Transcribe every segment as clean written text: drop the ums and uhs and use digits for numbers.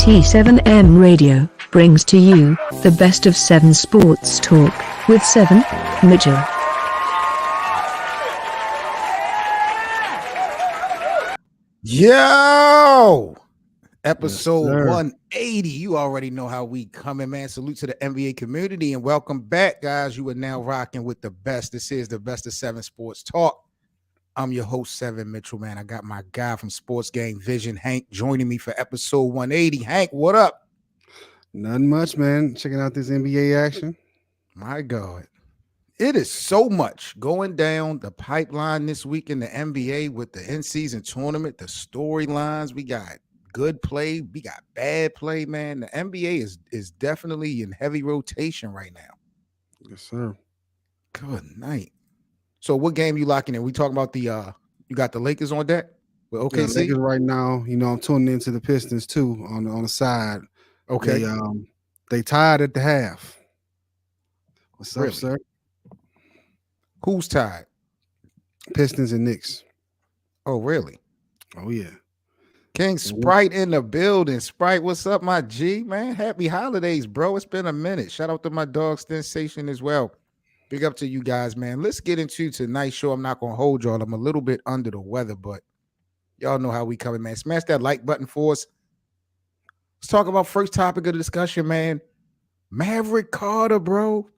T7M Radio brings to you the best of 7 Sports Talk with 7 Mitchell. Yo! Episode Yes, 180. You already know how we coming, man. Salute to the NBA community and welcome back, guys. You are now rocking with the best. This is the best of 7 Sports Talk. I'm your host, 7 Mitchell, man. I got my guy from Sports Gang Vision, Hank, joining me for episode 180. Hank, what up? Nothing much, man. Checking out this NBA action. My God. It is so much going down the pipeline this week in the NBA with the in-season tournament, the storylines. We got good play. We got bad play, man. The NBA is definitely in heavy rotation right now. Yes, sir. Good night. So what game you locking in? We talking about the you got the Lakers on deck with OKC? Yeah, Lakers right now, I'm tuning into the Pistons too on the side. Okay. They tied at the half. What's Really? up, sir? Who's tied? Pistons and Knicks. Oh, really? Oh, yeah. King Sprite in the building. Sprite, what's up, my G, man? Happy holidays, bro. It's been a minute. Shout out to my dog Sensation as well. Big up to you guys, man. Let's get into tonight's show. I'm not going to hold y'all. I'm a little bit under the weather, but y'all know how we coming, man. Smash that like button for us. Let's talk about first topic of the discussion, man. Maverick Carter, bro.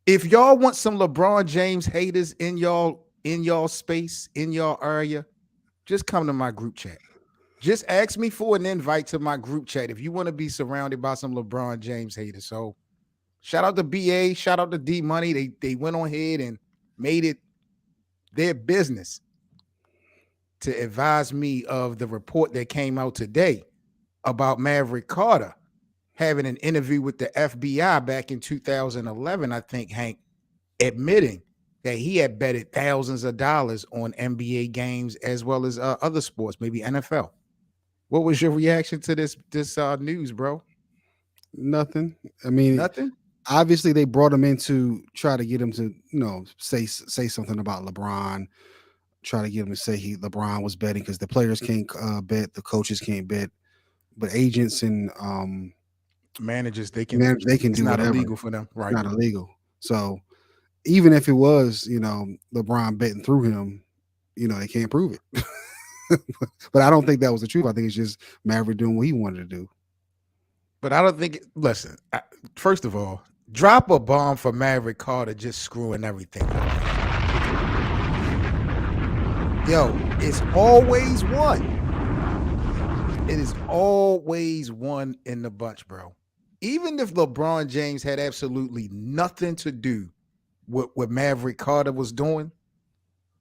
If y'all want some LeBron James haters in y'all space, in y'all area, just come to my group chat. Just ask me for an invite to my group chat if you want to be surrounded by some LeBron James haters. So shout out to BA, shout out to D Money. They went on ahead and made it their business to advise me of the report that came out today about Maverick Carter having an interview with the FBI back in 2011, I think, Hank, admitting that he had betted thousands of dollars on NBA games as well as other sports, maybe NFL. What was your reaction to this news, bro? Nothing. I mean, nothing. Obviously, they brought him in to try to get him to, say something about LeBron. Try to get him to say LeBron was betting because the players can't bet, the coaches can't bet, but agents and managers they can do it's not whatever. illegal for them, right? It's not illegal. So even if it was, LeBron betting through him, they can't prove it. But I don't think that was the truth. I think it's just Maverick doing what he wanted to do. But I don't think. Listen, first of all, drop a bomb for Maverick Carter just screwing everything up. Yo, it's always one. It is always one in the bunch, bro. Even if LeBron James had absolutely nothing to do with what Maverick Carter was doing,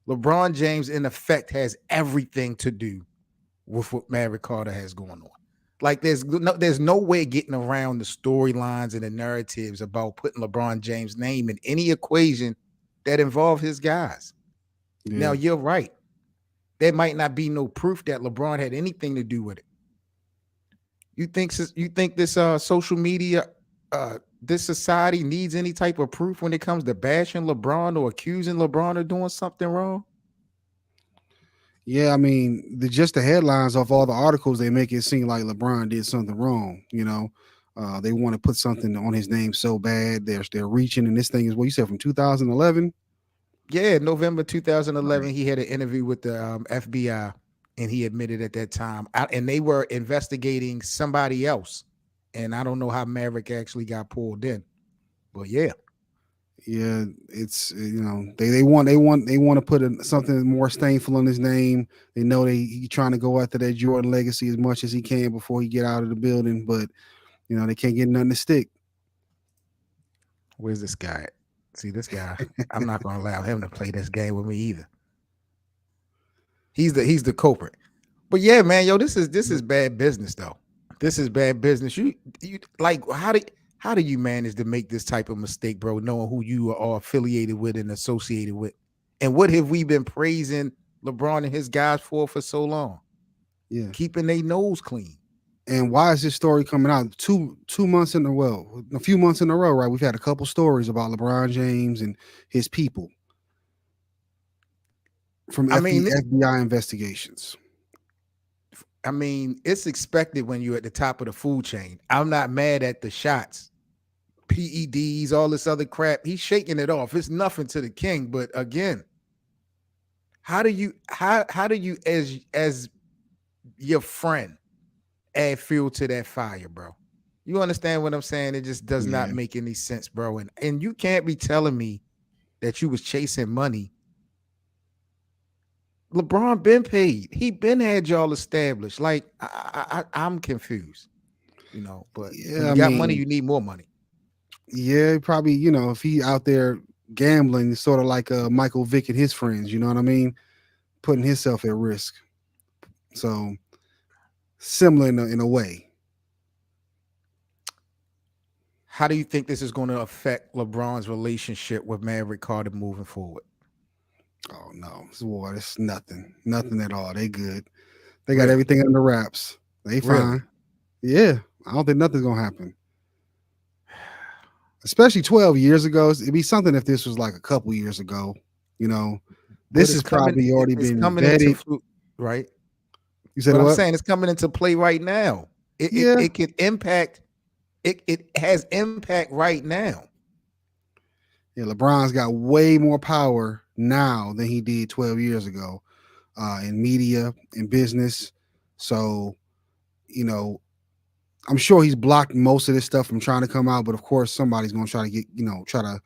LeBron James, in effect, has everything to do with what Maverick Carter has going on. Like, there's no way getting around the storylines and the narratives about putting LeBron James' name in any equation that involve his guys. Yeah. Now, you're right. There might not be no proof that LeBron had anything to do with it. You think this social media, this society needs any type of proof when it comes to bashing LeBron or accusing LeBron of doing something wrong? Yeah, I mean, just the headlines of all the articles, they make it seem like LeBron did something wrong. They want to put something on his name so bad. They're reaching, and this thing is what you said from 2011. Yeah, November 2011, he had an interview with the FBI, and he admitted at that time, and they were investigating somebody else, and I don't know how Maverick actually got pulled in, but yeah. Yeah, it's they want to put something more stainful on his name. They know he's trying to go after that Jordan legacy as much as he can before he get out of the building, but they can't get nothing to stick. Where's this guy at? See, this guy, I'm not going to allow him to play this game with me either. He's the culprit. But yeah, man, yo, this is bad business though. This is bad business. You like how do you manage to make this type of mistake, bro, knowing who you are affiliated with and associated with? And what have we been praising LeBron and his guys for so long? Yeah. Keeping their nose clean. And why is this story coming out two months in a row? A few months in a row, right? We've had a couple stories about LeBron James and his people from FBI investigations. I mean, it's expected when you're at the top of the food chain. I'm not mad at the shots, PEDs, all this other crap. He's shaking it off. It's nothing to the king. But again, how do you as your friend add fuel to that fire, bro? You understand what I'm saying? It just does not make any sense, bro. And you can't be telling me that you was chasing money. LeBron been paid. He been had y'all established. Like I'm confused, But when you got money, you need more money. Yeah, probably. If he out there gambling, sort of like Michael Vick and his friends. You know what I mean? Putting himself at risk. So similar in a way. How do you think this is going to affect LeBron's relationship with Maverick Carter moving forward? Oh no, it's nothing at all. They good. They got everything under wraps. They fine. Really? Yeah, I don't think nothing's gonna happen. Especially 12 years ago. It'd be something if this was like a couple years ago. This has probably already been vetted, right? You said what? I'm saying it's coming into play right now. It can impact. It has impact right now. Yeah, LeBron's got way more power now than he did 12 years ago in media, in business. So, I'm sure he's blocked most of this stuff from trying to come out, but of course somebody's going to try to try to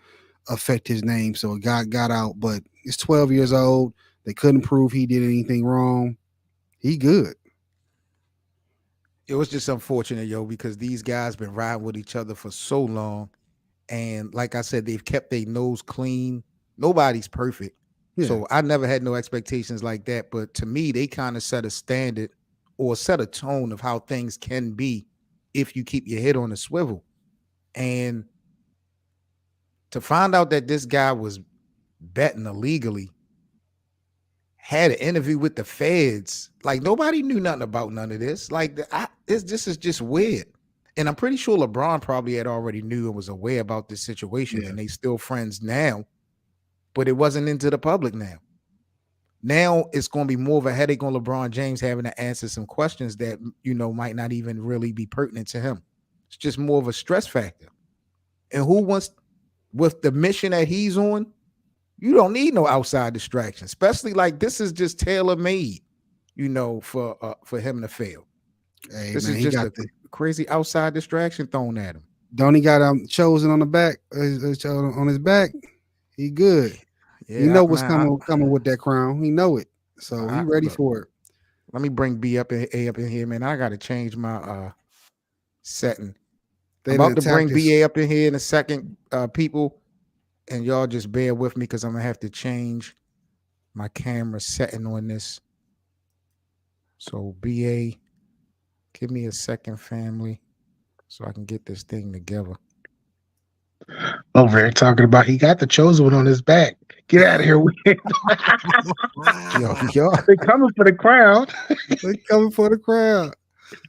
affect his name. So it got out, but it's 12 years old. They couldn't prove he did anything wrong. He good. It was just unfortunate, because these guys been riding with each other for so long. And like I said, they've kept their nose clean. Nobody's perfect. Yeah. So I never had no expectations like that. But to me, they kind of set a standard or set a tone of how things can be if you keep your head on the swivel. And to find out that this guy was betting illegally, had an interview with the feds, like nobody knew nothing about none of this. Like this is just weird. And I'm pretty sure LeBron probably had already knew and was aware about this situation, and they still friends now, but it wasn't into the public now. Now it's going to be more of a headache on LeBron James having to answer some questions that, might not even really be pertinent to him. It's just more of a stress factor. And who wants, with the mission that he's on, you don't need no outside distraction, especially like this is just tailor-made, for him to fail. Hey, this man, is just a crazy outside distraction thrown at him. Don't he got chosen on the back, on his back? He good. Yeah, what's coming with that crown. He know it, so he ready for it. Let me bring B up in here, man. I got to change my setting. I'm about to bring BA up in here in a second, people, and y'all just bear with me because I'm gonna have to change my camera setting on this. So BA, give me a second, family, so I can get this thing together. Over here talking about he got the chosen one on his back. Get out of here. Yo. They coming for the crowd. They coming for the crowd.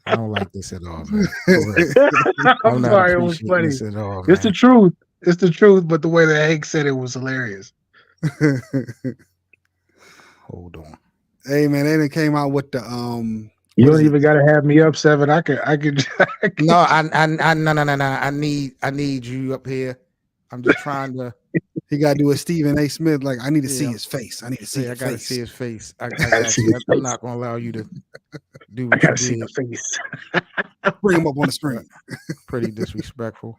I don't like this at all, man. I'm sorry, it was funny. It's the truth. It's the truth, but the way that Hank said it was hilarious. Hold on. Hey man, they done came out with the You don't even gotta have me up, Seven. I could No, I need you up here. I'm just trying to. He got to do a Stephen A. Smith. Like, I need to see his face. I need to see his face. I got to see his face. I got you. I'm not going to allow you to do what you did. See the face. Bring him up on the screen. Pretty disrespectful.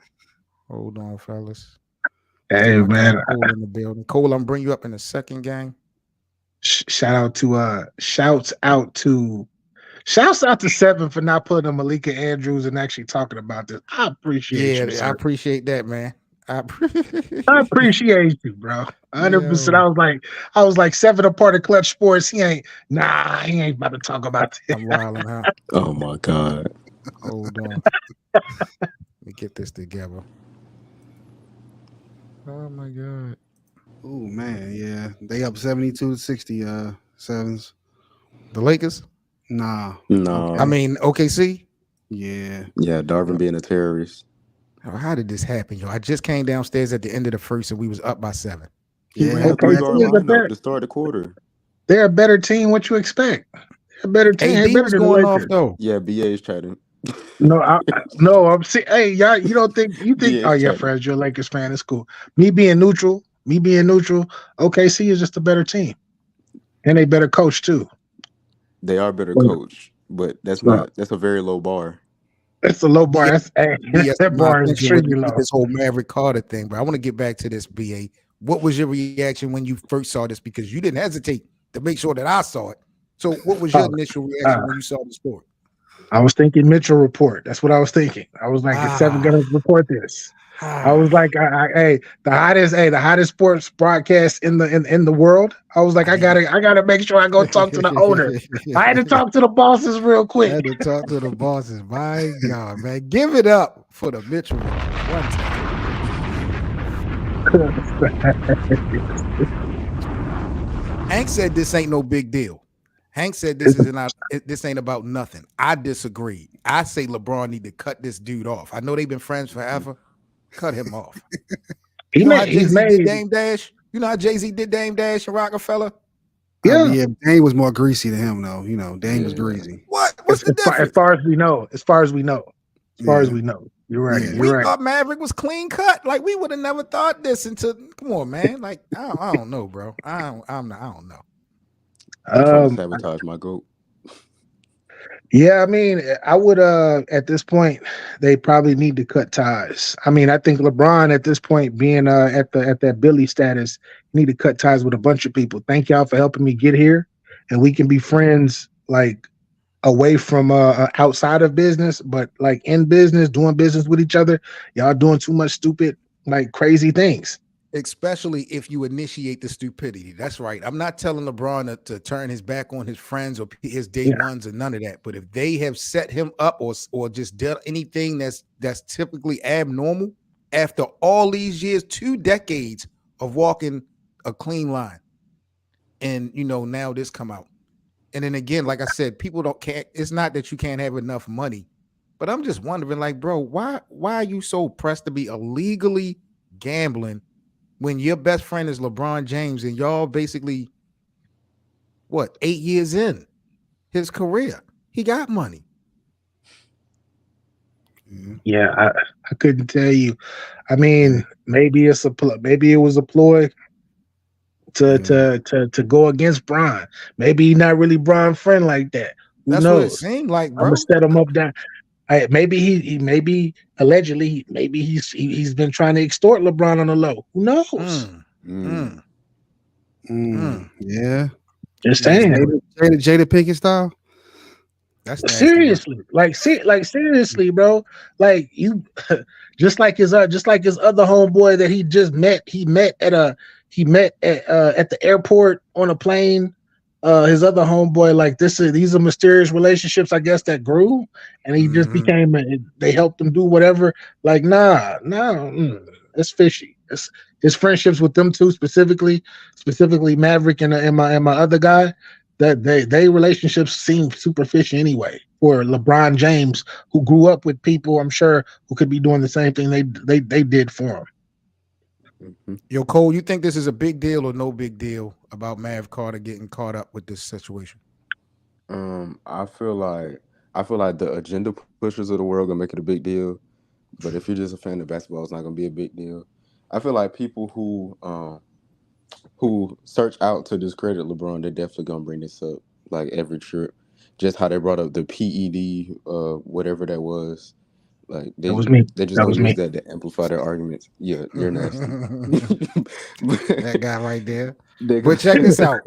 Hold on, fellas. Hey, man. Cole in the building. Cole, I'm going to bring you up in a second, gang. Shouts out to Seven for not putting a Malika Andrews and actually talking about this. I appreciate you. Yeah, I appreciate that, man. I appreciate you, bro. 100%. I was like 7 apart of Clutch Sports. He ain't about to talk about this. I'm wilding, huh? Oh my God. Hold on. Let me get this together. Oh my God. Oh man, yeah. They up 72-60, Sevens. The Lakers? Nah. No. I mean, OKC? Yeah. Yeah, Darvin being a terrorist. How did this happen, yo? I just came downstairs at the end of the first and we was up by 7. Yeah, to start the quarter. They're a better team. What you expect? A better team. AD Better was than the going off Lakers. though. Yeah, BA is chatting. No, no, I'm saying, hey, y'all, you don't think you think? BA Oh is yeah, chatting. Fred, you're a Lakers fan. It's cool. Me being neutral. OKC is just a better team and a better coach too. They are better So, coach, but that's a very low bar. it's a low bar. BA, That's BS that my bar is attention with extremely low. this whole Maverick Carter thing, but I want to get back to this, BA. What was your reaction when you first saw this? Because you didn't hesitate to make sure that I saw it. So what was your initial reaction when you saw the story? I was thinking Mitchell report. That's what I was thinking. I was like, is Seven gonna report this? I was like, hey, the hottest sports broadcast in the world. I was like, I gotta make sure I go talk to the owner. I had to talk to the bosses real quick. I had to talk to the bosses. My God, man, give it up for the Mitchell one time. Hank said this ain't no big deal. Hank said this ain't about nothing. I disagree. I say LeBron need to cut this dude off. I know they've been friends forever. Cut him off. You know how Jay-Z did Dame Dash? You know how Jay-Z did Dame Dash and Rockefeller? Yeah, Dame was more greasy than him, though. You know, Dame was greasy. What's the difference? As far as we know. You're right. Yeah. We thought Maverick was clean cut. Like we would have never thought this until. Come on, man. Like I don't know, bro. I don't know. I'm trying to sabotage my GOAT. Yeah, I mean, I would at this point they probably need to cut ties. I mean, I think LeBron at this point being at that Billy status need to cut ties with a bunch of people. Thank y'all for helping me get here, and we can be friends like away from outside of business, but like in business, doing business with each other. Y'all doing too much stupid, like crazy things. Especially if you initiate the stupidity. That's right. I'm not telling LeBron to turn his back on his friends or his day ones or none of that. But if they have set him up or just did anything that's typically abnormal after all these years, 2 decades of walking a clean line, and now this come out, and then again, like I said, people can't. It's not that you can't have enough money, but I'm just wondering, like, bro, why are you so pressed to be illegally gambling when your best friend is LeBron James and y'all basically, 8 years in his career? He got money. Yeah, I couldn't tell you. I mean, maybe it was a ploy to go against Bron. Maybe he's not really Bron friend like that. Who That's knows? what it seemed like, bro. I'm gonna set him up down. Maybe he allegedly he's been trying to extort LeBron on the low. Who knows? Yeah. Just saying. Jada Pinkett style. That's nasty, seriously, seriously, bro. Like you, just like his other homeboy that he just met. He met at the airport on a plane. His other homeboy, like these are mysterious relationships, I guess, that grew, and he just became. They helped him do whatever. Like, it's fishy. His friendships with them two specifically Maverick and my other guy. That they relationships seem super fishy anyway. For LeBron James, who grew up with people, I'm sure, who could be doing the same thing they did for him. Yo, Cole, you think this is a big deal or no big deal about Mav Carter getting caught up with this situation? I feel like the agenda pushers of the world gonna make it a big deal, but if you're just a fan of basketball, it's not gonna be a big deal. I feel like people who search out to discredit LeBron, they're definitely gonna bring this up like every trip. Just how they brought up the PED, whatever that was. Like they just gonna use that to amplify their arguments. Yeah, you're nasty. That guy right there. But check this out.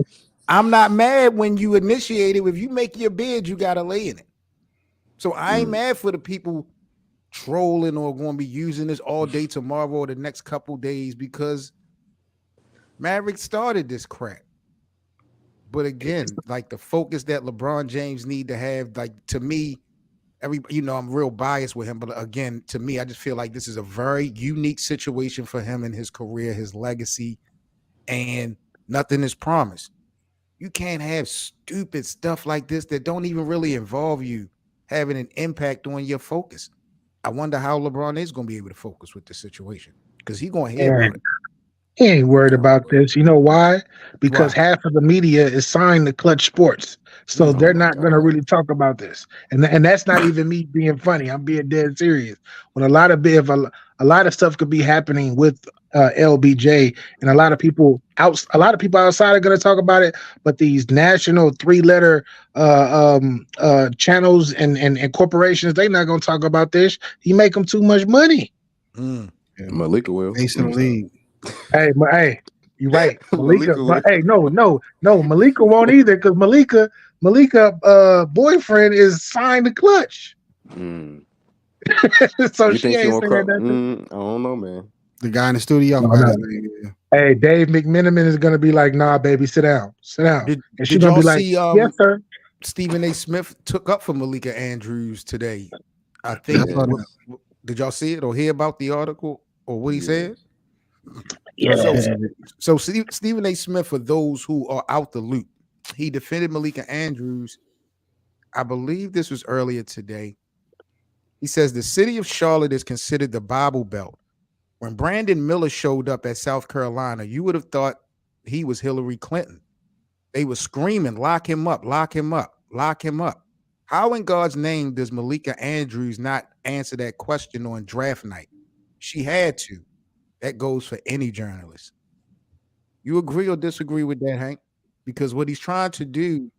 I'm not mad when you initiate it. If you make your bid, you gotta lay in it. So I ain't mad for the people trolling or going to be using this all day tomorrow or the next couple days, because Maverick started this crap. But again, like the focus that LeBron James need to have, like to me, I'm real biased with him, but again, to me, I just feel like this is a very unique situation for him in his career, his legacy, and nothing is promised. You can't have stupid stuff like this that don't even really involve you having an impact on your focus. I wonder how LeBron is going to be able to focus with the situation, because he's going to hear about it. He ain't worried about this. You know why? Because half of the media is signed to Clutch Sports. So they're Oh my not going to God. really talk about this. And that's not even me being funny. I'm being dead serious. When a lot of stuff could be happening with LBJ, and a lot of people outside are going to talk about it, but these national 3-letter channels and corporations, they're not going to talk about this. He make them too much money. Yeah. Malika will. Ace in the league. Hey, you're right. Malika, Malika but will. hey, no, Malika won't either, because Malika boyfriend is signed to Clutch. So You she think she ain't won't saying cross? nothing. I don't know, man. The guy in the studio, I No, forgot no. his name. Yeah. Hey, Dave McMenamin is gonna be like, nah, baby, sit down. And she's Did gonna y'all be like, see yes, sir. Stephen A. Smith took up for Malika Andrews today? I think. I saw that. Did y'all see it or hear about the article or what he said? Yeah. So Stephen A. Smith, for those who are out the loop, he defended Malika Andrews. I believe this was earlier today. He says the city of Charlotte is considered the Bible Belt. When Brandon Miller showed up at South Carolina, you would have thought he was Hillary Clinton. They were screaming, lock him up, lock him up, lock him up. How in God's name does Malika Andrews not answer that question on draft night? She had to. That goes for any journalist. You agree or disagree with that, Hank? Because what he's trying to do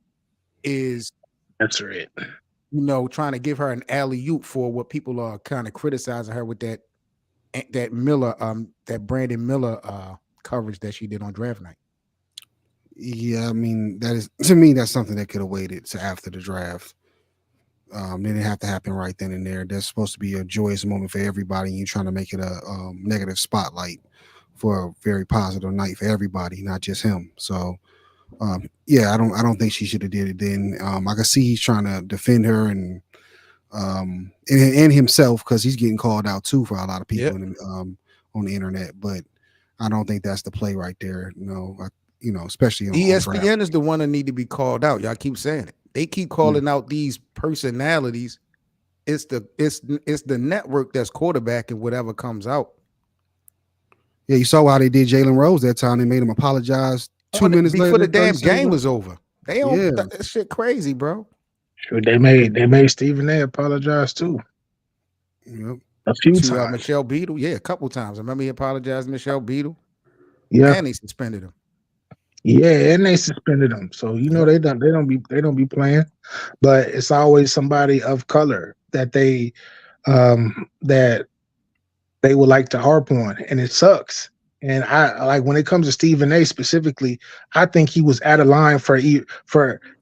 is, Answer it. Trying to give her an alley-oop for what people are kind of criticizing her with that Miller, that Brandon Miller coverage that she did on draft night. Yeah, I mean, to me, that's something that could have waited to after the draft. They didn't have to happen right then and there. There's supposed to be a joyous moment for everybody, and you're trying to make it a negative spotlight for a very positive night for everybody, not just him. So, yeah, I don't think she should have did it then. I can see he's trying to defend her and himself, because he's getting called out too for a lot of people on the internet. But I don't think that's the play right there. Especially on ESPN is the one that need to be called out. Y'all keep saying it. They keep calling out these personalities. It's the network that's quarterbacking whatever comes out. Yeah, you saw how they did Jalen Rose that time. They made him apologize 2 minutes before later. the damn game was over. They don't. Yeah. That shit crazy, bro. Sure, they made Stephen A. apologize too. Yep. A few To times. Michelle Beadle, a couple times. I remember he apologized to Michelle Beadle. Yeah, and they suspended him. Yeah, and they suspended him. So they don't be playing. But it's always somebody of color that they would like to harp on, and it sucks. And I like, when it comes to Stephen A. specifically, I think he was out of line for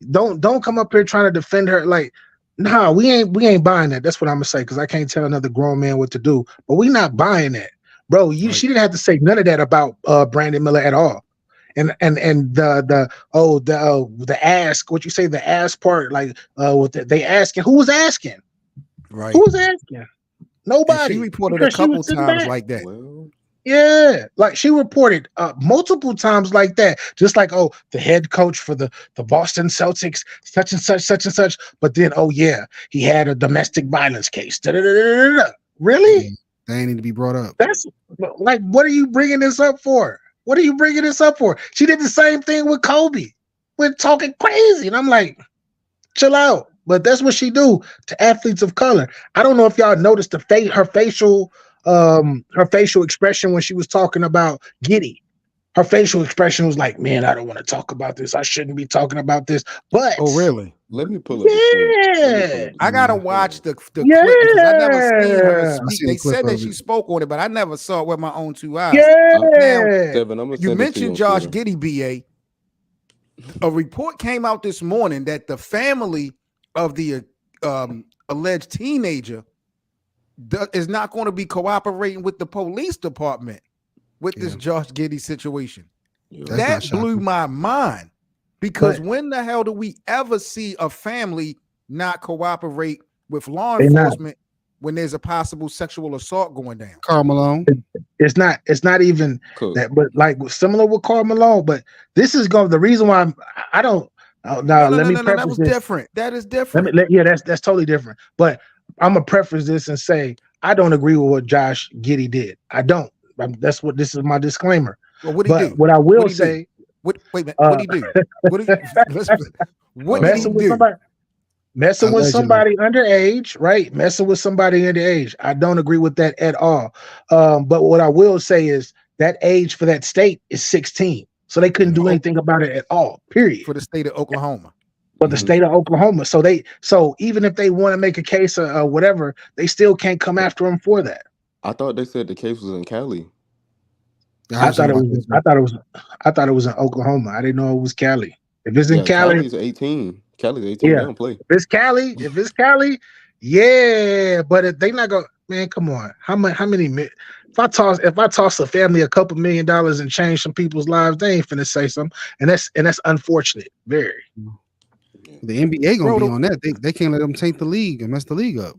don't come up here trying to defend her. Like, nah, we ain't buying that. That's what I'm gonna say, because I can't tell another grown man what to do. But we not buying that, bro. She didn't have to say none of that about Brandon Miller at all. And the ask, what you say, the ask part, like they asking, who was asking? Right. Who was asking? Nobody. And she reported a couple times like that. Yeah, like she reported multiple times like that. Just like, the head coach for the Boston Celtics, such and such. But then, he had a domestic violence case. Really? They ain't need to be brought up. That's like, what are you bringing this up for? She did the same thing with Kobe. We're talking crazy. And I'm like, chill out. But that's what she do to athletes of color. I don't know if y'all noticed her facial expression when she was talking about Giddey. Her facial expression was like, man, I don't want to talk about this. I shouldn't be talking about this. But really? Let me pull up the I gotta watch the clip, because I never seen her speak. They said that she spoke on it, but I never saw it with my own two eyes. Now, Devin, you mentioned Josh Giddey, BA. A report came out this morning that the family of the alleged teenager is not going to be cooperating with the police department with this Josh Giddey situation. That blew my mind, because when the hell do we ever see a family not cooperate with law enforcement when there's a possible sexual assault going down? Karl Malone. It's not even that, but like similar with Karl Malone. But this is the reason why I don't. Let me preface that was this. different. That is different. That's totally different. But I'm gonna preface this and say I don't agree with what Josh Giddey did. I don't. This is my disclaimer. Well, what did he do? What I will say. Wait a minute. What did he do? What did he do? Messing with somebody underage, right? Messing with somebody underage. I don't agree with that at all. But what I will say is that age for that state is 16. So they couldn't do anything about it at all, period. For the state of Oklahoma. For the state of Oklahoma. So even if they want to make a case or whatever, they still can't come after them for that. I thought they said the case was in Cali. I thought it was in Oklahoma. I didn't know it was Cali. If it's in Cali, Cali's 18. Cali's 18. Yeah. They don't play. If it's Cali, yeah. But if they not going, man, come on. How many? If I toss a family a couple $1 million and change some people's lives, they ain't finna say something. And that's unfortunate. Very. The NBA gonna be on that. They can't let them taint the league and mess the league up.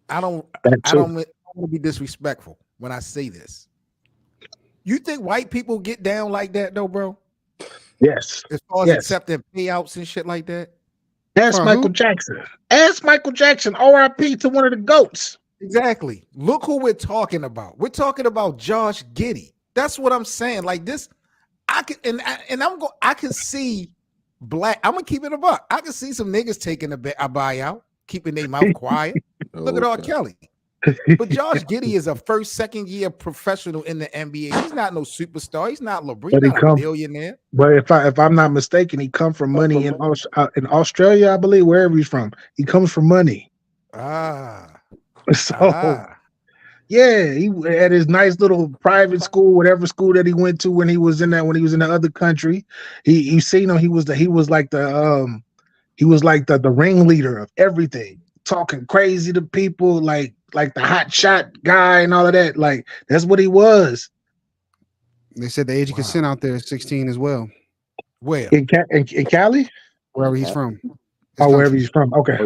I don't want to be disrespectful when I say this. You think white people get down like that though, bro? Yes. As far as accepting payouts and shit like that. Ask Michael Jackson. Ask Michael Jackson. R.I.P. to one of the GOATs. Exactly. Look who we're talking about. We're talking about Josh Giddey. That's what I'm saying. Like this, I can see black. I'm gonna keep it a buck. I can see some niggas taking a buyout, keeping their mouth quiet. Look at R. Kelly. But Josh Giddey is a first, second year professional in the NBA. He's not no superstar. He's not LeBron. He's not a billionaire. But if I'm not mistaken, he come from money in Australia, I believe, wherever he's from. He comes from money. Yeah, he had his nice little private school, whatever school that he went to when he was in the other country. You seen him. He was like the ringleader of everything, talking crazy to people, like the hot shot guy and all of that. Like that's what he was. They said the age of consent out there is 16 as well. Where in Cali, wherever he's from. Wherever he's from. Okay.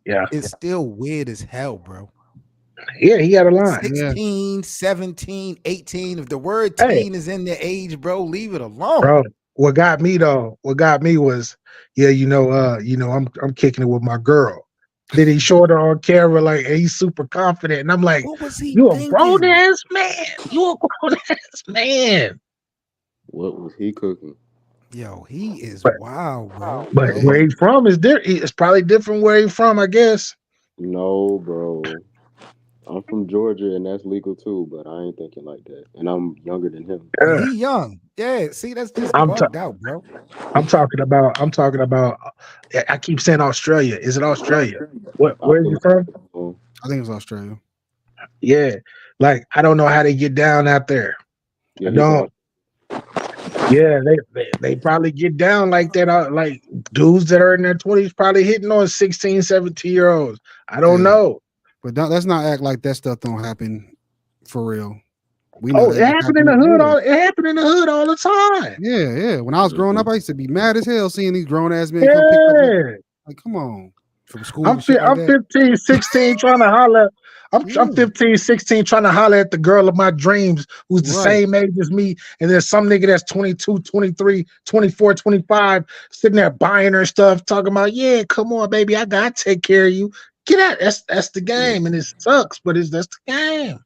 Yeah, it's still weird as hell, bro. Yeah, he had a line. 16, 17, 18. If the word teen is in the age, bro, leave it alone. Bro, what got me was, I'm kicking it with my girl. Then he showed her on camera, like, and he's super confident. And I'm like, what was he you thinking? A grown ass man. You a grown ass man. What was he cooking? Yo, he is wild, bro. But where he's from is different. It's probably different where he's from, I guess. No, bro. I'm from Georgia, and that's legal too, but I ain't thinking like that. And I'm younger than him. He young. Yeah, see, that's just bugged out, bro. I'm talking about. I keep saying Australia. Is it Australia? Where are you from? I think it's Australia. Yeah, like I don't know how they get down out there. Yeah, I don't. Yeah, they probably get down like that. Like dudes that are in their 20s probably hitting on 16, 17-year-olds. I don't know. But let's not act like that stuff don't happen for real. We know it happened in the hood. It happened in the hood all the time. Yeah. When I was growing up, I used to be mad as hell seeing these grown ass men come pick up. Like, come on. From school. I'm 15, 16 trying to holler. I'm 15, 16 trying to holler at the girl of my dreams who's the same age as me. And there's some nigga that's 22, 23, 24, 25 sitting there buying her stuff, talking about, yeah, come on, baby, I got to take care of you. Get out. That's the game. And it sucks, but that's the game.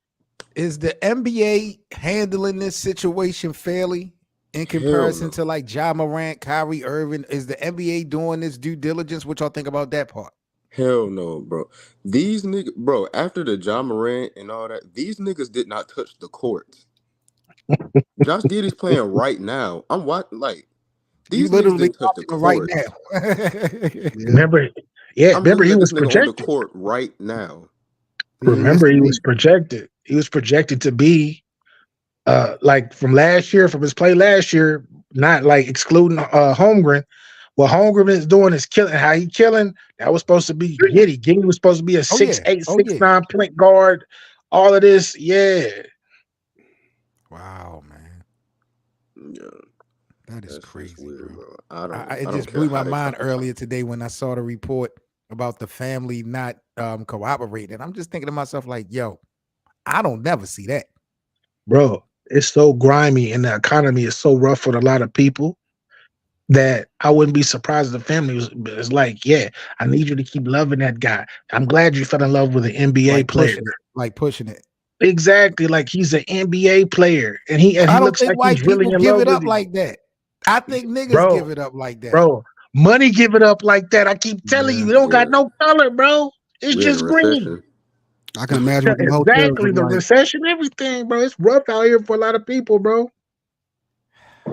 Is the NBA handling this situation fairly in comparison to like Ja Morant, Kyrie Irving? Is the NBA doing this due diligence? What y'all think about that part? Hell no, bro. These niggas, bro, after the Ja Morant and all that, these niggas did not touch the court. Josh Giddey's playing right now. I'm watching, like, these literally touch the court right now. Remember he was projected on the court right now. Remember, he was projected. He was projected to be like from his play last year, not like excluding Holmgren. What Holmgren is doing is killing. How he killing? That was supposed to be Giddey. Giddey was supposed to be a 6'8", 6'9" point guard. All of this, yeah. Wow, man. Yeah. That's crazy, weird, bro. It just blew my mind earlier today when I saw the report about the family not cooperating. I'm just thinking to myself, like, yo, I don't never see that. Bro, it's so grimy and the economy is so rough for a lot of people that I wouldn't be surprised if the family was like, yeah, I need you to keep loving that guy. I'm glad you fell in love with an NBA player. Pushing it. Exactly. Like he's an NBA player. And he I don't looks think like white he's really people in give love it with up him. like that. I think niggas give it up like that. Bro, money give it up like that. I keep telling you, it don't got no color, bro. It's just green. I can imagine what the exactly the recession, everything, bro. It's rough out here for a lot of people, bro.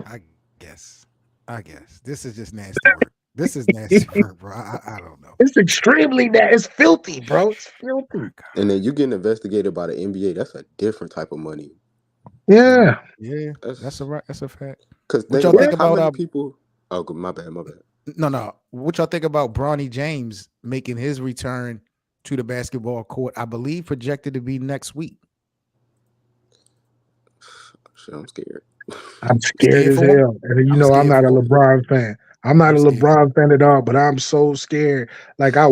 I guess this is just nasty work. This is nasty work, bro. I don't know. It's extremely nasty. It's filthy, bro. It's filthy. And then you getting investigated by the NBA. That's a different type of money. Yeah, that's a fact. Because what y'all think about people? Oh, my bad. No. What y'all think about Bronny James making his return to the basketball court? I believe projected to be next week. Shit, I'm scared. I'm scared as hell. And you know, I'm not a LeBron fan. I'm not a LeBron fan at all, but I'm so scared. Like I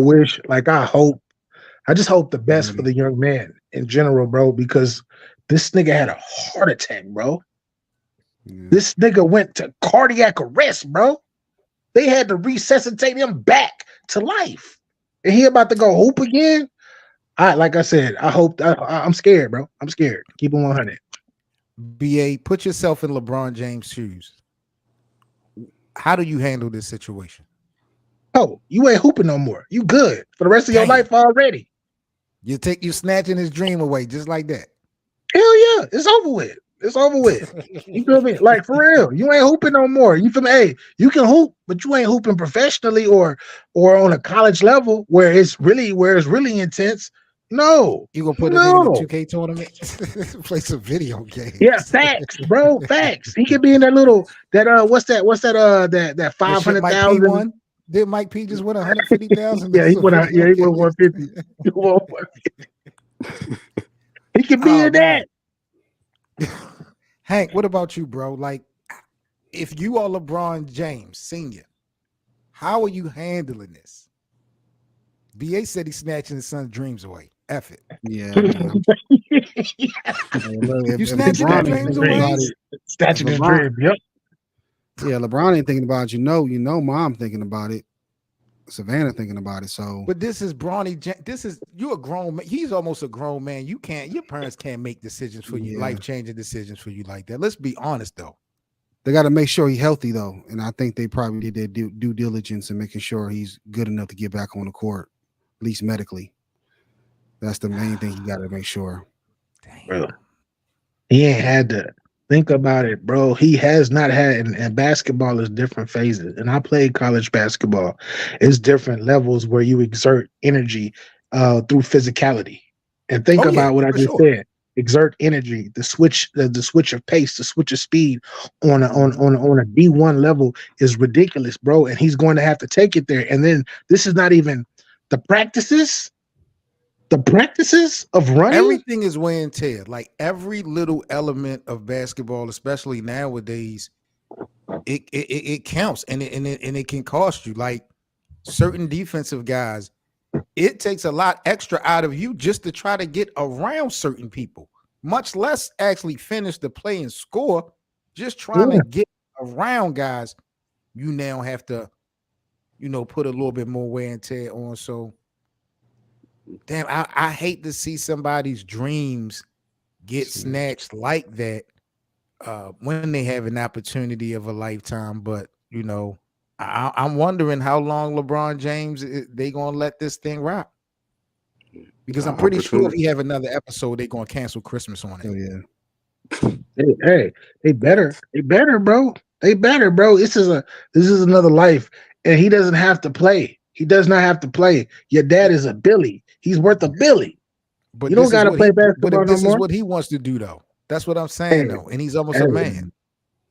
just hope the best for the young man in general, bro, because this nigga had a heart attack, bro. Yeah. This nigga went to cardiac arrest, bro. They had to resuscitate him back to life. And he about to go hoop again. Like I said, I'm scared, bro. I'm scared. Keep him 100. BA, put yourself in LeBron James' shoes. How do you handle this situation? Oh, you ain't hooping no more. You good for the rest of your life already. You snatching his dream away just like that. Hell yeah, it's over with. It's over with. You feel me? Like for real, you ain't hooping no more. You feel me? Hey, you can hoop, but you ain't hooping professionally or on a college level where it's really intense. No, you gonna put him in the 2K tournament? Play some video games. Yeah, facts, bro. Facts. He could be in that what's that 500,000. Did Mike P just win 150,000? Yeah, he won 150. He won 150. He could be in that. Hank, what about you, bro? Like, if you are LeBron James Sr., how are you handling this? BA said he's snatching his son's dreams away. F it. Yeah. You snatching his dreams away? Snatching his dreams, yep. Yeah, LeBron ain't thinking about it. You know, mom thinking about it. Savannah thinking about it. So, but this is Bronny. You're a grown man. He's almost a grown man. Your parents can't make decisions for you, life-changing decisions for you like that. Let's be honest, though. They got to make sure he's healthy, though, and I think they probably did their due diligence in making sure he's good enough to get back on the court, at least medically. That's the main thing you got to make sure. Bro, he ain't had to think about it, bro. He has not had, and basketball is different phases. And I played college basketball. It's different levels where you exert energy through physicality. And think about what I just said. Exert energy, the switch of pace, the switch of speed on a D1 level is ridiculous, bro. And he's going to have to take it there. And then this is not even the practices. The practices of running, everything is wear and tear. Like every little element of basketball, especially nowadays, it counts and it can cost you. Like certain defensive guys, it takes a lot extra out of you just to try to get around certain people, much less actually finish the play and score. Just trying to get around guys, you now have to, put a little bit more wear and tear on. So. Damn, I hate to see somebody's dreams get snatched like that when they have an opportunity of a lifetime. But, I'm wondering how long LeBron James, they going to let this thing rock. Because I'm pretty sure if he have another episode, they going to cancel Christmas on it. Oh, yeah. Hey, they better, bro. They better, bro. This is another life. And he doesn't have to play. He does not have to play. Your dad is a Billy. He's worth a Billy. But you don't got to play basketball no more. This is what he wants to do, though. That's what I'm saying, though. And he's almost a man.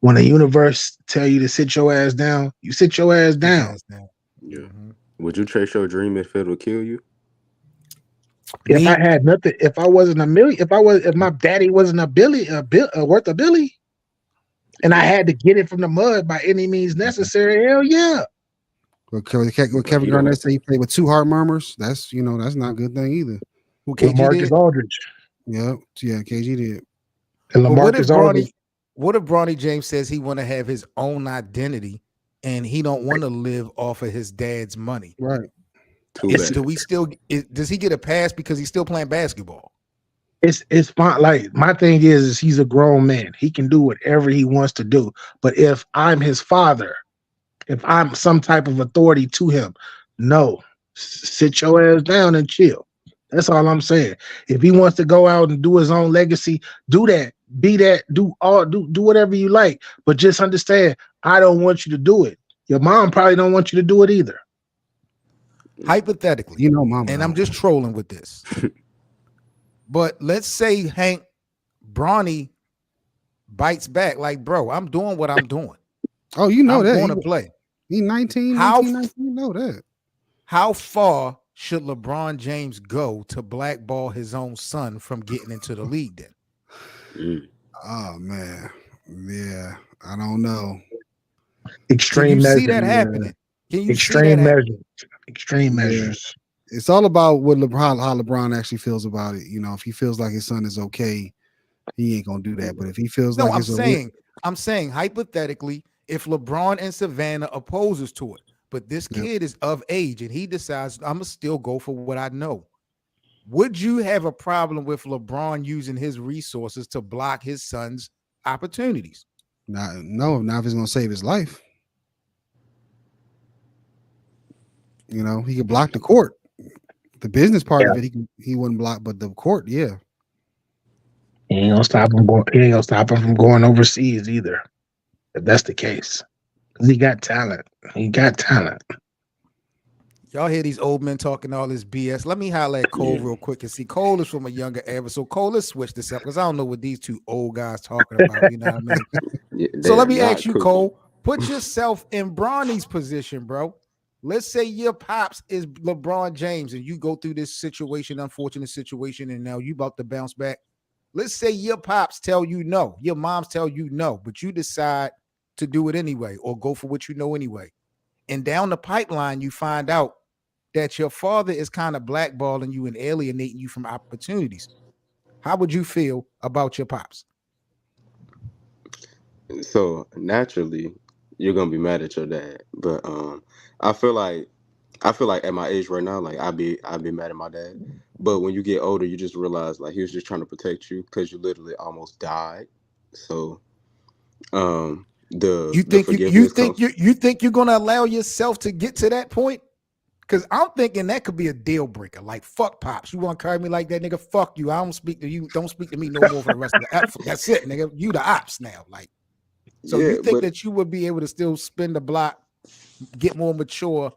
When the universe tell you to sit your ass down, you sit your ass down. Yeah. Mm-hmm. Would you chase your dream if it would kill you? If I had nothing, if I wasn't a million, if my daddy wasn't a Billy, worth a Billy, and I had to get it from the mud by any means necessary, hell yeah. What Kevin Garnett said, he played with 2 heart murmurs. That's that's not a good thing either. Well, Marcus Aldridge. Yeah, KG did. And LaMarcus Aldridge. What if Bronny James says he want to have his own identity and he don't want to live off of his dad's money? Right. Does he get a pass because he's still playing basketball? It's fine. Like my thing is he's a grown man. He can do whatever he wants to do. But if I'm his father, if I'm some type of authority to him, no, sit your ass down and chill. That's all I'm saying. If he wants to go out and do his own legacy, do that. Be that. Do whatever you like. But just understand, I don't want you to do it. Your mom probably don't want you to do it either. Hypothetically, mama. And I'm just trolling with this. But let's say Hank Bronny bites back, like, bro, I'm doing what I'm doing. Oh, you know that. I'm going to play. He 19, 19, you know that. How far should LeBron James go to blackball his own son from getting into the league then? Oh, man. Yeah, I don't know. Extreme measures. See that happening? Can you extreme see that measures? Extreme measures. It's all about what how LeBron actually feels about it. If he feels like his son is okay, he ain't gonna do that. But if he feels like I'm saying hypothetically, if LeBron and Savannah opposes to it, but this kid is of age and he decides I'm gonna still go for what I know, would you have a problem with LeBron using his resources to block his son's opportunities? No, not if he's gonna save his life. He could block the court. The business part of it, he wouldn't block, but the court, yeah. He ain't gonna stop him going. He ain't gonna stop him from going overseas either. If that's the case, because he got talent. He got talent. Y'all hear these old men talking all this BS. Let me holler at Cole real quick and see. Cole is from a younger era. So Cole, let's switch this up because I don't know what these two old guys talking about. You know what I mean? So let me ask you, Cole, put yourself in Bronny's position, bro. Let's say your pops is LeBron James and you go through this situation, unfortunate situation, and now you about to bounce back. Let's say your pops tell you no, your moms tell you no, but you decide to do it anyway or go for what you know anyway. And down the pipeline, you find out that your father is kind of blackballing you and alienating you from opportunities. How would you feel about your pops? So naturally, you're gonna be mad at your dad, but I feel like at my age right now, like I'd be mad at my dad. But when you get older, you just realize like he was just trying to protect you because you literally almost died. So, you think you're gonna allow yourself to get to that point? Because I'm thinking that could be a deal breaker. Like, fuck pops, you want to carry me like that, nigga? Fuck you. I don't speak to you. Don't speak to me no more for the rest of the. That's it, nigga. You the ops now, like. So you think that you would be able to still spin the block, get more mature,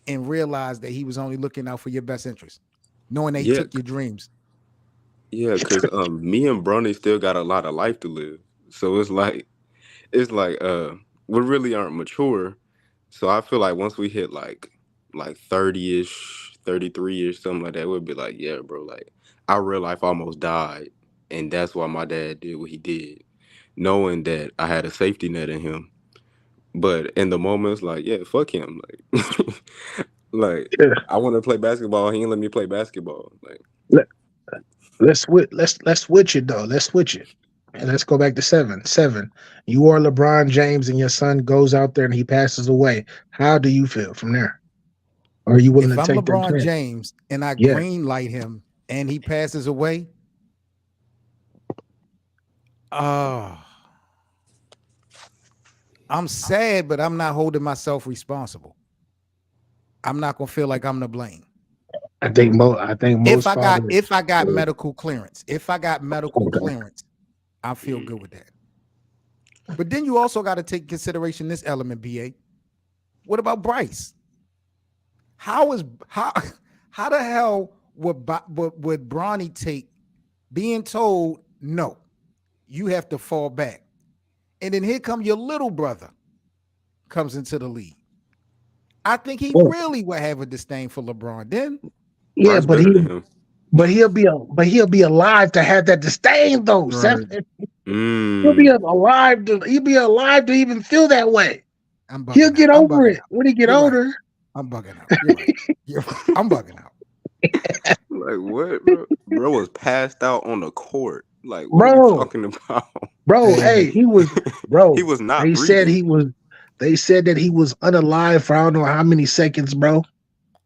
and realize that he was only looking out for your best interest, knowing that he took your dreams? Yeah, because me and Bronny still got a lot of life to live. So it's like we really aren't mature. So I feel like once we hit like 30-ish, 33-ish, something like that, we'll be like, yeah, bro, like our real life almost died. And that's why my dad did what he did, knowing that I had a safety net in him. But in the moment, it's like, yeah, fuck him. Like, I want to play basketball. He ain't let me play basketball. Like, let's switch it though. Let's switch it, and let's go back to 7. You are LeBron James, and your son goes out there and he passes away. How do you feel from there? Are you willing to take that chance? If I'm LeBron James and I green light him and he passes away, I'm sad, but I'm not holding myself responsible. I'm not gonna feel like I'm to blame. I think most. If I got medical clearance, I feel good with that. But then you also got to take consideration this element, BA. What about Bryce? How the hell would Bronny take being told no? You have to fall back, and then here come your little brother comes into the league. I think he really would have a disdain for LeBron then. Yeah, but he'll be alive to have that disdain though. Right. He'll be alive to even feel that way. He'll get over it when he get older. Right. I'm bugging out. You're right. I'm bugging out. Like what, bro? Bro was passed out on the court. Like what are you talking about? Bro, hey, he was he was not. They said that he was unalive for I don't know how many seconds, bro.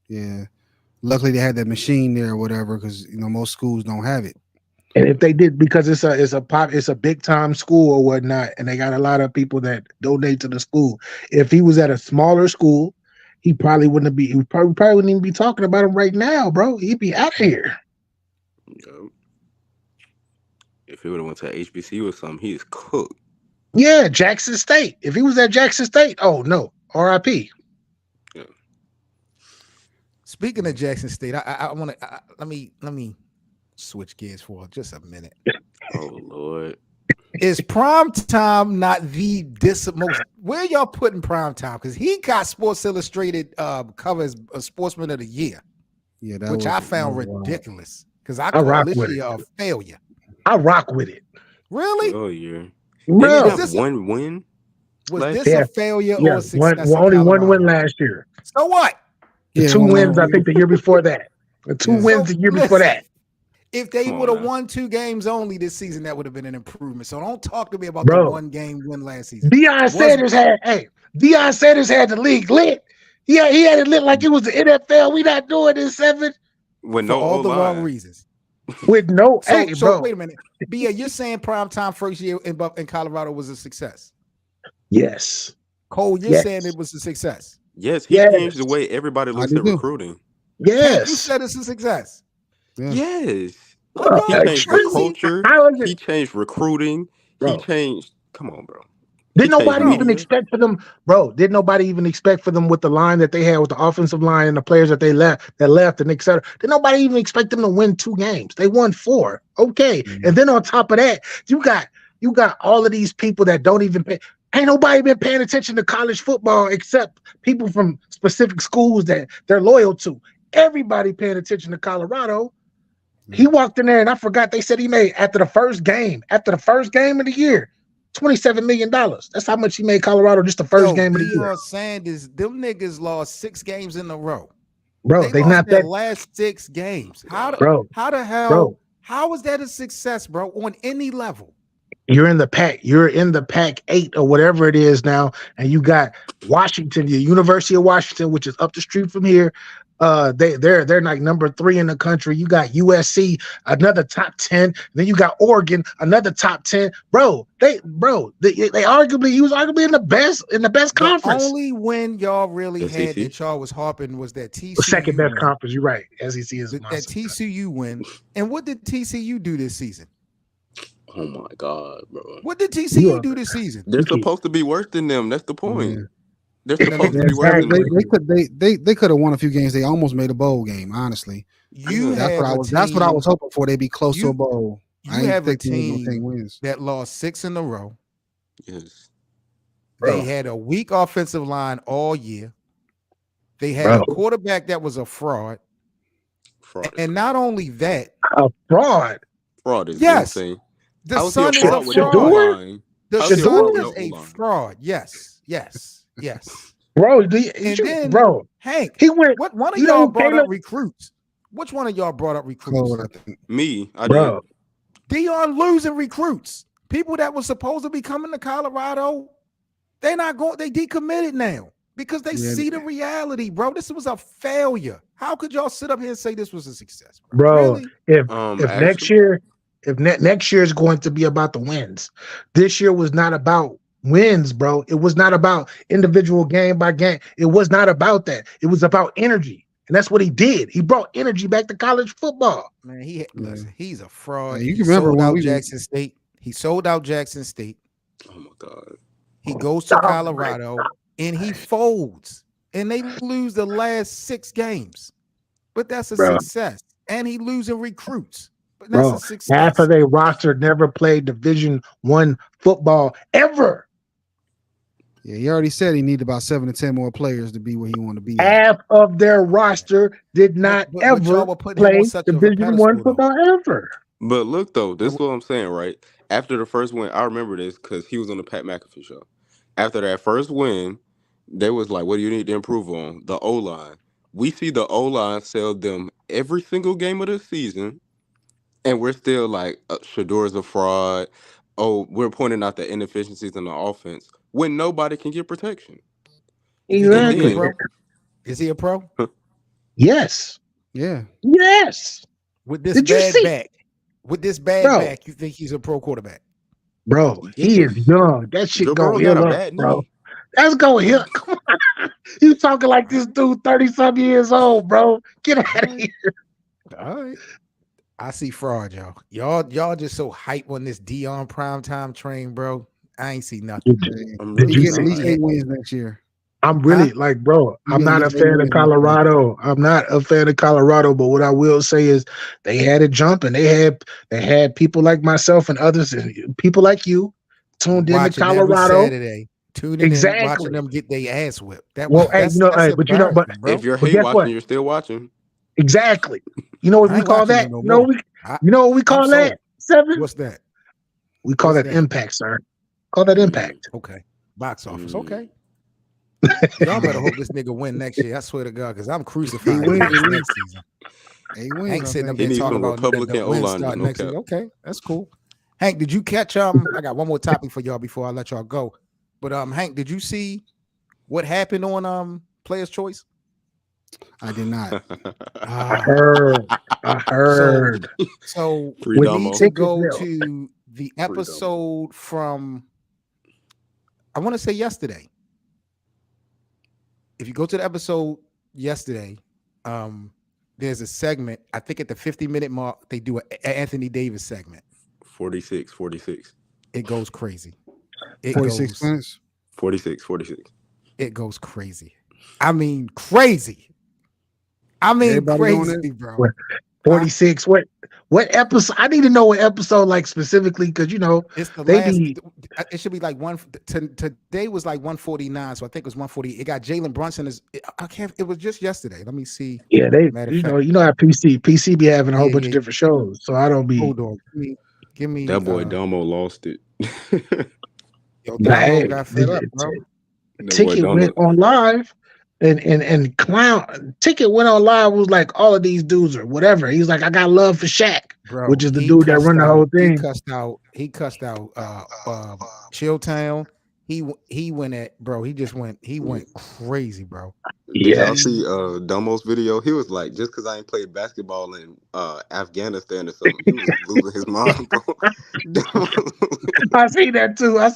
Yeah. Luckily they had that machine there or whatever, because most schools don't have it. And if they did, because it's a big time school or whatnot, and they got a lot of people that donate to the school. If he was at a smaller school, he probably wouldn't be. He probably wouldn't even be talking about him right now, bro. He'd be out of here. Yeah. If he would have went to HBCU or something, he's cooked. Yeah, Jackson State. If he was at Jackson State, oh no, R.I.P. Yeah. Speaking of Jackson State, I want to let me switch gears for just a minute. Oh Lord, is prime time not the most? Where y'all putting prime time? Because he got Sports Illustrated cover as a Sportsman of the Year. Yeah, which I found ridiculous because I rock call this with year a failure. I rock with it. Really? oh yeah. Bro, Didn't he have one win? Was this a failure or a success? Only one win last year. So what? The two wins, I think, the year before that. The two wins the year before that. If they would have won 2 games only this season, that would have been an improvement. So don't talk to me about the 1 game win last season. Deion Sanders had the league lit. He had it lit like it was the NFL. We not doing this 7 with for all the wrong reasons. With no, so wait a minute, Bia, you're saying prime time first year in Colorado was a success? Yes. Cole, you're saying it was a success? Yes, he changed the way everybody looks at recruiting. Yes, you said it's a success. Yeah. Yes, he changed the culture. He changed recruiting. He changed. Come on, bro. Did nobody even expect for them, bro? Did nobody even expect for them with the line that they had with the offensive line and the players that they left, and et cetera? Did nobody even expect them to win 2 games? They won 4. Okay. And then on top of that, you got all of these people that don't even pay. Ain't nobody been paying attention to college football except people from specific schools that they're loyal to. Everybody paying attention to Colorado. He walked in there and I forgot they said he made after the first game of the year. $27 million. That's how much he made Colorado just the first game of the year. Deion Sanders, them niggas lost 6 games in a row. Bro, they lost not their that last 6 games. How the hell? Bro. How is that a success, bro? On any level? You're in the pack. You're in the pack 8 or whatever it is now, and you got Washington, the University of Washington, which is up the street from here. They're like number 3 in the country. You got USC, another top 10. Then you got Oregon, another top 10. He was arguably in the best conference. The only win y'all really had that y'all was harping was that TCU second best conference. You're right. SEC is that TCU win. And what did TCU do this season? Oh my God, bro! What did TCU do this season? They're supposed to be worse than them. That's the point. Yeah. They're supposed to be worse than them. They could have won a few games. They almost made a bowl game. Honestly, that's what I was hoping for. They'd be close to a bowl. You have a team that lost 6 in a row. Yes, they had a weak offensive line all year. They had a quarterback that was a fraud. And not only that, a fraud. Fraud is insane. The son is a fraud. The son is a fraud. Yes. Bro, Hank, he went. What one of y'all brought up recruits? Which one of y'all brought up recruits? Me, I did. Deion losing recruits. People that were supposed to be coming to Colorado, they're not going. They decommitted now because they see the reality, bro. This was a failure. How could y'all sit up here and say this was a success, bro? Really? If next year. If next year is going to be about the wins, this year was not about wins, bro. It was not about individual game by game. It was not about that. It was about energy, and that's what he did. He brought energy back to college football. Man, he's a fraud. You can remember when Jackson State. He sold out Jackson State. Oh my God. He goes to Colorado and he folds, and they lose the last 6 games. But that's a success, and he losing recruits. But that's a success. Half of their roster never played Division I football ever. Yeah, he already said he needed about 7 to 10 more players to be where he wanted to be. Half of their roster did not ever play Division I football ever. But look, though, this is what I'm saying, right? After the first win, I remember this because he was on the Pat McAfee show. After that first win, they was like, what do you need to improve on? The O-line. We see the O-line sell them every single game of the season. And we're still like, Shador's a fraud. Oh, we're pointing out the inefficiencies in the offense when nobody can get protection. Exactly. Is he a pro? Yes. Yeah. Yes. With this bad back. With this bad back, you think he's a pro quarterback? Bro, he is young. That shit go heal up, bro. That's go heal. Come on. You talking like this dude 30-something years old, bro. Get out of here. All right. I see fraud, y'all. Y'all just so hype on this Deion primetime train, bro. I ain't see nothing. Did you get at least 8 wins next year? I'm really like, bro, I'm not a fan of Colorado. I'm not a fan of Colorado, but what I will say is they had it jumping. They had people like myself and others, and people like you tuned in to Colorado. Every Saturday, tuning in, watching them get their ass whipped. But if you're hate watching, you're still watching. Exactly. You know what we call that? You know what we call that? 7? What's that? We call that impact, sir. Call that impact. Okay. Box office. Okay. Y'all better hope this nigga win next year. I swear to God, because I'm crucified next season. Hank sitting up there talking about Republican O-line next season. Okay, that's cool. Hank, did you catch I got one more topic for y'all before I let y'all go. But Hank, did you see what happened on Player's Choice? I did not. I heard. So we need to go to the episode from, I want to say yesterday. If you go to the episode yesterday, there's a segment, I think at the 50-minute mark, they do an Anthony Davis segment. 46. It goes crazy. 46 minutes? 46. It goes crazy. I mean, crazy. Crazy, bro. 46. What episode? I need to know what episode, like, specifically, because it's the last. It should be like today was like 149, so I think it was 140. It got Jalen Brunson. It was just yesterday. Let me see. Yeah, you know how PC be having a whole bunch of different shows, so I don't be. Hold on, give me that boy Domo lost it. Yo, Domo got fed up, bro. Ticket went on live. And Clown Ticket went on live, was like, all of these dudes or whatever. He's like, I got love for Shaq, bro, which is the dude that run the whole thing. He cussed out Chilltown. He went at, bro. He went crazy, bro. Yeah, y'all see Domo's video. He was like, just because I ain't played basketball in Afghanistan or something, he was losing his mind, bro. I see that too. I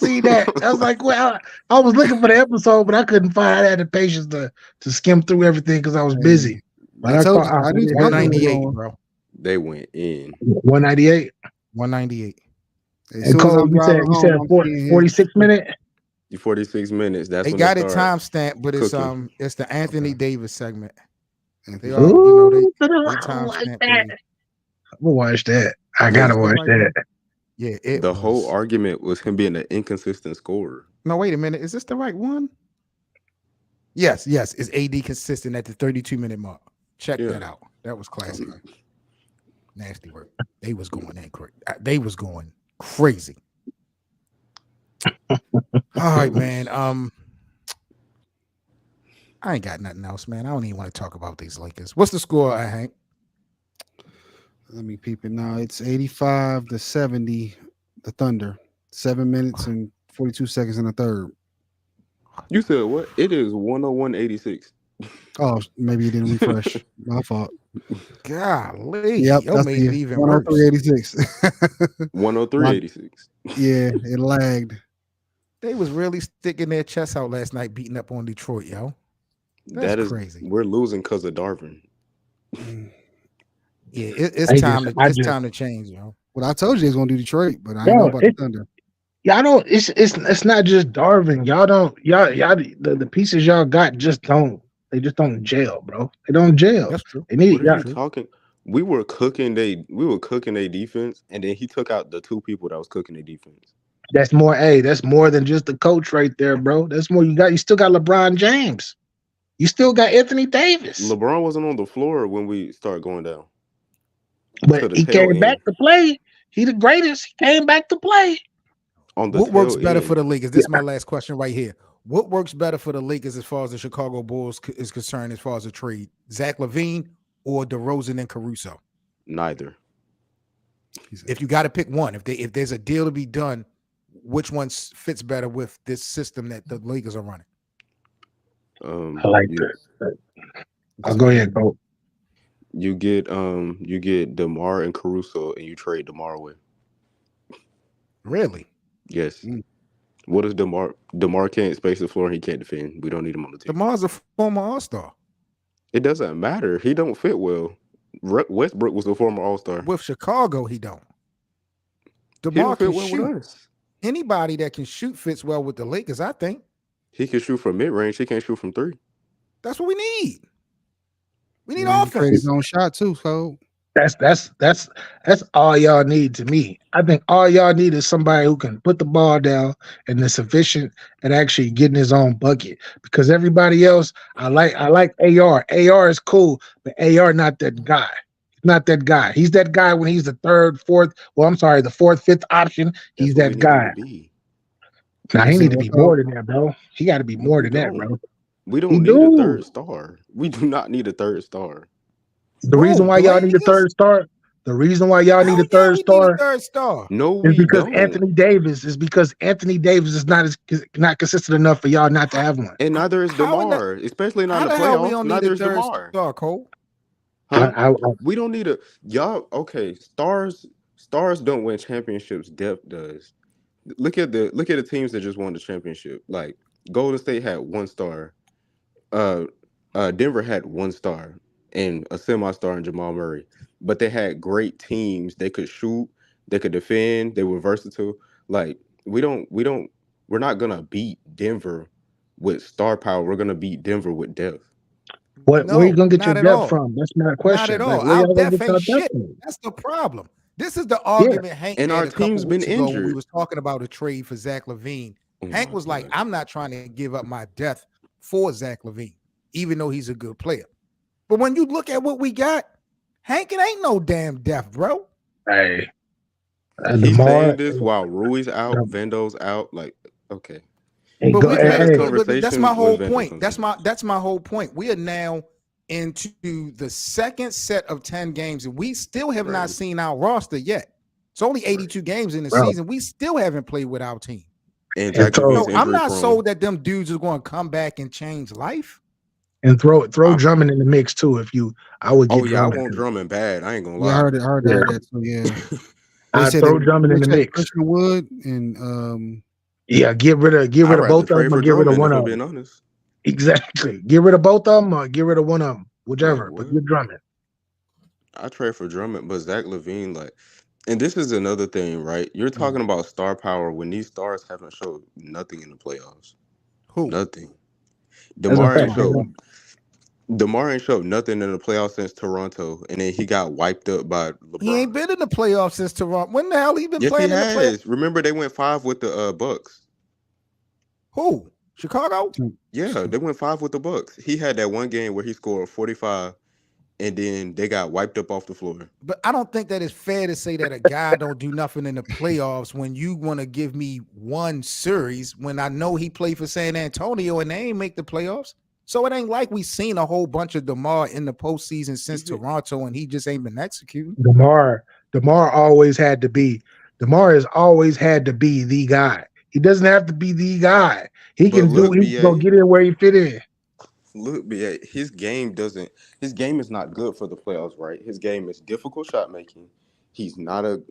was like, well, I was looking for the episode, but I couldn't find. I had the patience to skim through everything because I was busy. But I told you, 198, bro. They went in 198. 198. And Cole, you said 46 minutes. 46 minutes. That's they when got they it timestamped, but it's the Anthony Davis segment. They all, they timestamped. I'm gonna watch that. I gotta watch that. Yeah, the whole argument was him being an inconsistent scorer. No, wait a minute. Is this the right one? Yes. Is AD consistent at the 32-minute mark? Check that out. That was classic. Nasty work. They was going crazy. All right, man. I ain't got nothing else, man. I don't even want to talk about these Lakers. What's the score, Hank? Let me peep it now. It's 85-70. The Thunder. 7 minutes and 42 seconds in the third. You said what? It is 101-86. Oh, maybe you didn't refresh. My fault. Golly. Yep, that's made it even 103-86. 103-86. Yeah, it lagged. They was really sticking their chests out last night, beating up on Detroit, yo. That's crazy. We're losing because of Darvin. Yeah, it's time to change, yo. Well, I told you it's gonna do Detroit, but I don't know about the Thunder. Yeah, I don't. It's not just Darvin. The pieces y'all got just don't. They just don't jail, bro. They don't jail. That's true. They need. What are you talking? We were cooking their defense, and then he took out the two people that was cooking their defense. That's more. Hey, that's more than just the coach right there, bro. That's more. You still got LeBron James. You still got Anthony Davis. LeBron wasn't on the floor when we started going down. But he came back to play. He the greatest. He came back to play. What works better for the Lakers? This is my last question right here. What works better for the Lakers as far as the Chicago Bulls is concerned, as far as a trade? Zach LaVine or DeRozan and Caruso? Neither. If you got to pick one, if there's a deal to be done, which one fits better with this system that the Lakers are running? I like that. I'll go ahead, Cole. You get DeMar and Caruso, and you trade DeMar away. Really? Yes. What is DeMar? DeMar can't space the floor. And he can't defend. We don't need him on the team. DeMar's a former All-Star. It doesn't matter. He don't fit well. Westbrook was a former All-Star. With Chicago, he don't. DeMar can well shoot. With us. Anybody that can shoot fits well with the Lakers, I think. He can shoot from mid-range. He can't shoot from 3. That's what we need. We need offense. offense. His own shot too, so that's all y'all need to me. I think all y'all need is somebody who can put the ball down and is sufficient at actually getting his own bucket. Because everybody else, I like AR. AR is cool, but AR not that guy. Not that guy. He's that guy when he's the third, fourth. Well, I'm sorry, the fourth, fifth option. He's that guy. Now he need to be more than that, bro. He got to be more than that, bro. We don't need a third star. We do not need a third star. The reason why y'all need a third star. The reason why y'all need a third star. No, is because Anthony Davis is not consistent enough for y'all not to have one. And neither is DeMar, especially not in the playoffs. Neither is DeMar. Star, Cole. Huh? We don't need y'all. Okay, stars don't win championships. Depth does. Look at the teams that just won the championship. Like Golden State had 1 star. Denver had 1 star and a semi-star in Jamal Murray. But they had great teams. They could shoot. They could defend. They were versatile. Like we're not gonna beat Denver with star power. We're gonna beat Denver with depth. Where are you gonna get your depth from? That's not a question. Not at all. Our depth ain't shit. That's the problem. This is the argument Hank and had our team's been injured. When we was talking about a trade for Zach LaVine. Hank was like, I'm not trying to give up my depth for Zach LaVine, even though he's a good player. But when you look at what we got, Hank, it ain't no damn depth, bro. Hey. He's saying this while Rui's out, Vendo's out. Like, okay. But that's my whole point. That's my whole point. We are now into the second set of 10 games, and we still have not seen our roster yet. It's only 82 games in the season. We still haven't played with our team. And I'm not sold that them dudes are going to come back and change life. And throw Drummond in the mix too. I would get. I want Drummond bad. I ain't gonna lie. Yeah, I heard that. So yeah, I throw Drummond in the mix. Christian Wood and yeah, get rid of both of them or get rid of one of them. Being honest. Exactly. Get rid of both of them or get rid of one of them, whichever. But get Drummond. I trade for Drummond, but Zach LaVine, like, and this is another thing, right? You're talking about star power when these stars haven't showed nothing in the playoffs. Who? Nothing. DeMar ain't showed nothing in the playoffs since Toronto, and then he got wiped up by LeBron. He ain't been in the playoffs since Toronto. When the hell he been playing in the playoffs? Remember they went 5 with the Bucks. Who? Chicago? Yeah, they went 5 with the Bucks. He had that one game where he scored 45, and then they got wiped up off the floor. But I don't think that it's fair to say that a guy don't do nothing in the playoffs when you want to give me one series when I know he played for San Antonio and they ain't make the playoffs. So it ain't like we seen a whole bunch of DeMar in the postseason since Toronto and he just ain't been executing. DeMar has always had to be the guy. He doesn't have to be the guy. He can go get in where he fit in. Look, his game is not good for the playoffs, right? His game is difficult shot making. He's not a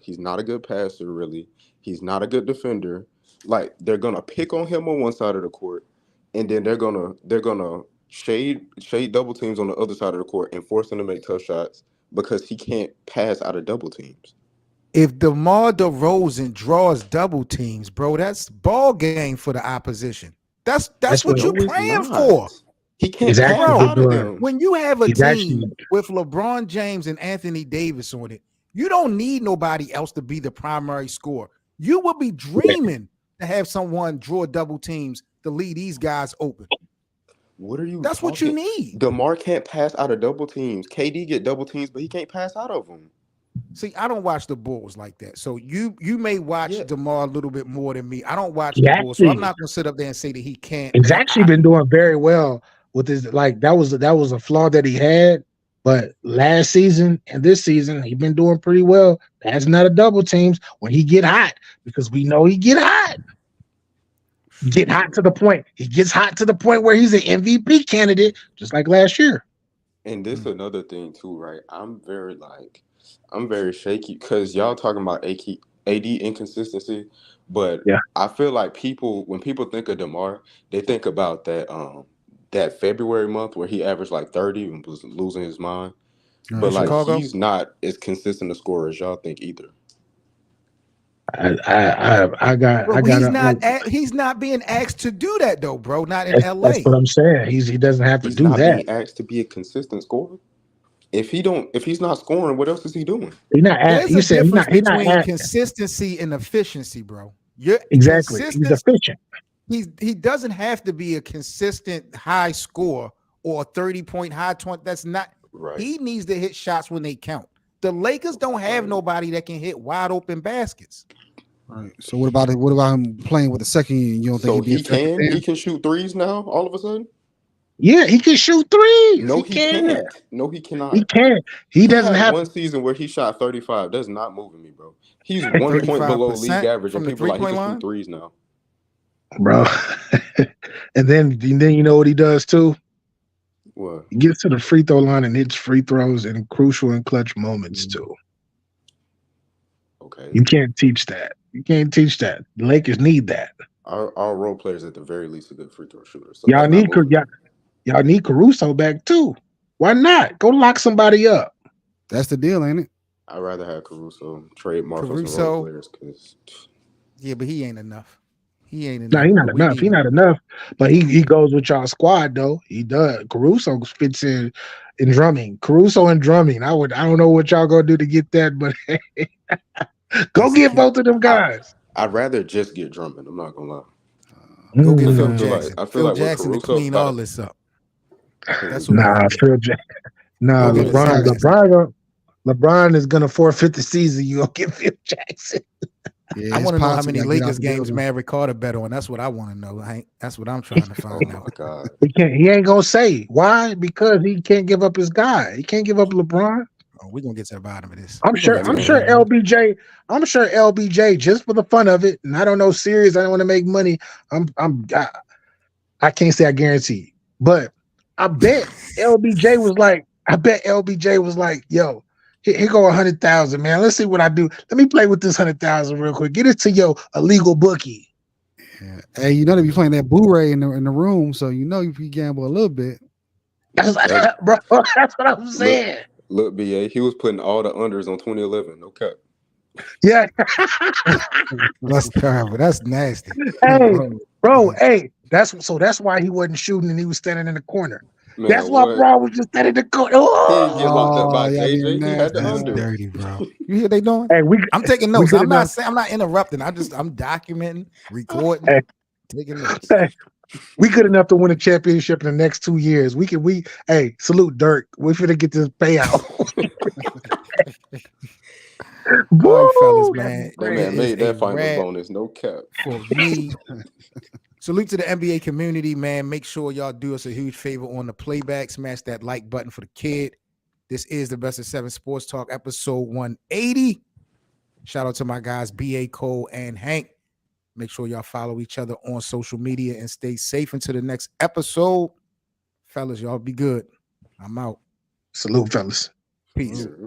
good passer, really. He's not a good defender. Like, they're gonna pick on him on one side of the court, and then they're gonna shade double teams on the other side of the court and force him to make tough shots because he can't pass out of double teams. If DeMar DeRozan draws double teams, bro, that's ball game for the opposition. That's what you're playing for. He can't pass out of them. When you have a team with LeBron James and Anthony Davis on it, you don't need nobody else to be the primary scorer. You would be dreaming to have someone draw double teams to lead these guys open. What are you? That's what you need. DeMar can't pass out of double teams. KD get double teams, but he can't pass out of them. See, I don't watch the Bulls like that. So you may watch DeMar a little bit more than me. I don't watch the Bulls, so I'm not gonna sit up there and say that he can't. He's actually been doing very well with his, like, that was a flaw that he had, but last season and this season he's been doing pretty well. That's not a double teams when he get hot, because we know he get hot. He gets hot to the point where he's an MVP candidate, just like last year. And this another thing too, right? I'm very shaky because y'all talking about AD inconsistency, but Yeah. I feel like when people think of DeMar, they think about that February month where he averaged like 30 and was losing his mind. But like Chicago? he's not as consistent a scorer as y'all think either. He's not being asked to do that though, bro. Not in LA. That's what I'm saying. He doesn't have to He's do not that. being asked to be a consistent scorer. If he's not scoring, what else is he doing? There's a difference between consistency and efficiency, bro. Exactly. He's efficient. He doesn't have to be a consistent high score or a 30-point high 20. That's not right. He needs to hit shots when they count. The Lakers don't have nobody that can hit wide open baskets. Right. So what about him playing with the second unit? You don't think he can shoot threes now all of a sudden? Yeah, he can shoot threes. No, he can't. No, he cannot. He can't. He doesn't have one season where he shot 35. That's not moving me, bro. He's 1 point below league average, and people like he can shoot threes now, bro. and then you know what he does too? What? He gets to the free throw line and hits free throws in crucial and clutch moments too. Okay. You can't teach that. You can't teach that. The Lakers need that. Our role players at the very least a good free throw shooter. So y'all need Caruso back too. Why not? Go lock somebody up. That's the deal, ain't it? I'd rather have Caruso trademark for some role players because. Yeah, but he ain't enough. He ain't enough. No, he's not enough. He's not enough. But he goes with y'all squad though. He does. Caruso fits in drumming. Caruso and drumming. I don't know what y'all gonna do to get that, but go get both of them guys. I'd rather just get Drummond. I'm not gonna lie. Go get Phil Jackson. I feel Phil Jackson to clean all this up. That's what Phil Jackson. Nah, LeBron is gonna forfeit the season. You gonna get Phil Jackson. Yeah, I want to know how many Lakers games Maverick Carter bet on. That's what I want to know. That's what I'm trying to find out. God. He ain't gonna say why, because he can't give up his guy. He can't give up LeBron. Oh, we're gonna get to the bottom of this. I'm sure LBJ, just for the fun of it, and I don't know serious, I don't want to make money. I can't say I guarantee, but I bet LBJ was like, yo, here go 100,000, man. Let's see what I do. Let me play with this 100,000 real quick. Get it to your illegal bookie. Yeah. Hey, you know they be playing that Blu-ray in the room, so you know you gamble a little bit. Bro, that's what I'm saying. Look, BA, he was putting all the unders on 2011. No cap. Yeah. That's terrible. That's nasty. Hey, bro. Hey, that's why he wasn't shooting and he was standing in the corner. Man, that's why Bron was just standing in the corner. He didn't get locked up by JJ. He had the under. Dirty, bro. You hear what they doing? Hey, I'm taking notes. I'm not interrupting. I'm documenting, recording, taking notes. Hey, we good enough to win a championship in the next 2 years. Hey, salute Dirk. We're finna get this payout. All right, fellas, man. That man made that final bonus. No cap. For me. Salute to the NBA community, man. Make sure y'all do us a huge favor on the playback. Smash that like button for the kid. This is the Best of 7 Sports Talk, episode 180. Shout out to my guys, B.A. Cole and Hank. Make sure y'all follow each other on social media and stay safe until the next episode. Fellas, y'all be good. I'm out. Salute, fellas. Peace. Mm-hmm.